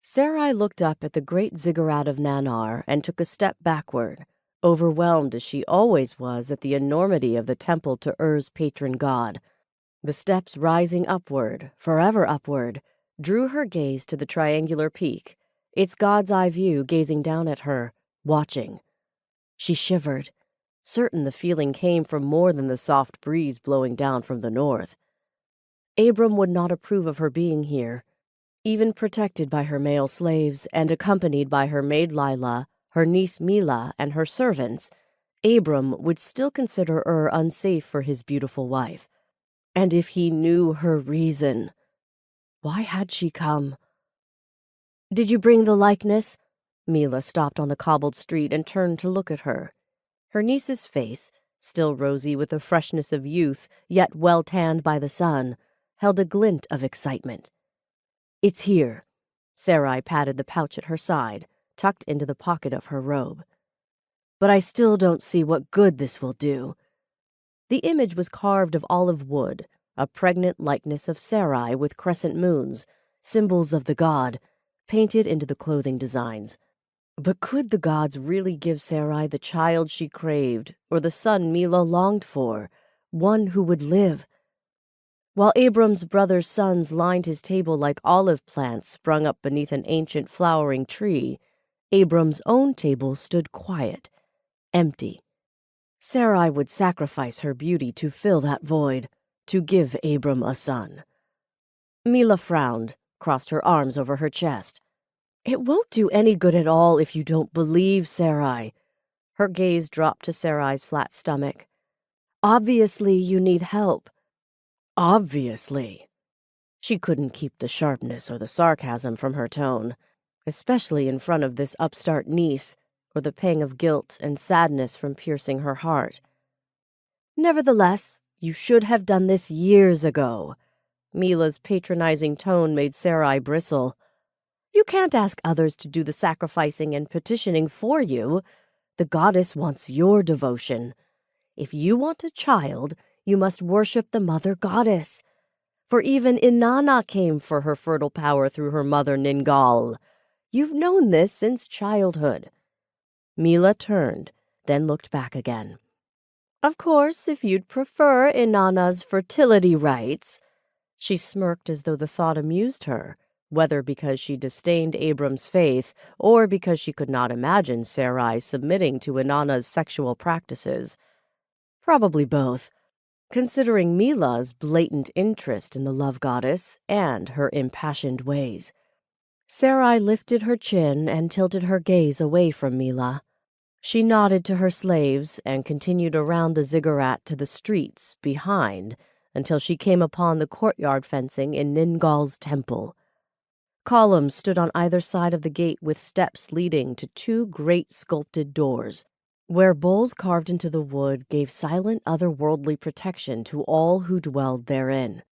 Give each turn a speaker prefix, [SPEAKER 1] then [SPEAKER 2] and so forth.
[SPEAKER 1] Sarai looked up at the great ziggurat of Nannar and took a step backward, overwhelmed as she always was at the enormity of the temple to Ur's patron god. The steps rising upward, forever upward, drew her gaze to the triangular peak, its god's eye view gazing down at her, watching. She shivered, certain the feeling came from more than the soft breeze blowing down from the north. Abram would not approve of her being here. Even protected by her male slaves and accompanied by her maid Lila, her niece Mila, and her servants, Abram would still consider unsafe for his beautiful wife. And if he knew her reason, why had she come? "Did you bring the likeness?" Mila stopped on the cobbled street and turned to look at her. Her niece's face, still rosy with the freshness of youth, yet well tanned by the sun, held a glint of excitement. "It's here." Sarai patted the pouch at her side, tucked into the pocket of her robe. "But I still don't see what good this will do." The image was carved of olive wood, a pregnant likeness of Sarai with crescent moons, symbols of the god, painted into the clothing designs. But could the gods really give Sarai the child she craved, or the son Mila longed for, one who would live? While Abram's brother's sons lined his table like olive plants sprung up beneath an ancient flowering tree, Abram's own table stood quiet, empty. Sarai would sacrifice her beauty to fill that void, to give Abram a son. Mila frowned, crossed her arms over her chest. "It won't do any good at all if you don't believe, Sarai." Her gaze dropped to Sarai's flat stomach. "Obviously you need help." "Obviously." She couldn't keep the sharpness or the sarcasm from her tone, especially in front of this upstart niece, or the pang of guilt and sadness from piercing her heart. "Nevertheless, you should have done this years ago." Mila's patronizing tone made Sarai bristle. "You can't ask others to do the sacrificing and petitioning for you. The goddess wants your devotion. If you want a child, you must worship the mother goddess. For even Inanna came for her fertile power through her mother Ningal. You've known this since childhood." Mila turned, then looked back again. "Of course, if you'd prefer Inanna's fertility rites." She smirked as though the thought amused her, whether because she disdained Abram's faith or because she could not imagine Sarai submitting to Inanna's sexual practices. Probably both, considering Mila's blatant interest in the love goddess and her impassioned ways. Sarai lifted her chin and tilted her gaze away from Mila. She nodded to her slaves and continued around the ziggurat to the streets behind until she came upon the courtyard fencing in Ningal's temple. Columns stood on either side of the gate with steps leading to two great sculpted doors, where bowls carved into the wood gave silent otherworldly protection to all who dwelled therein.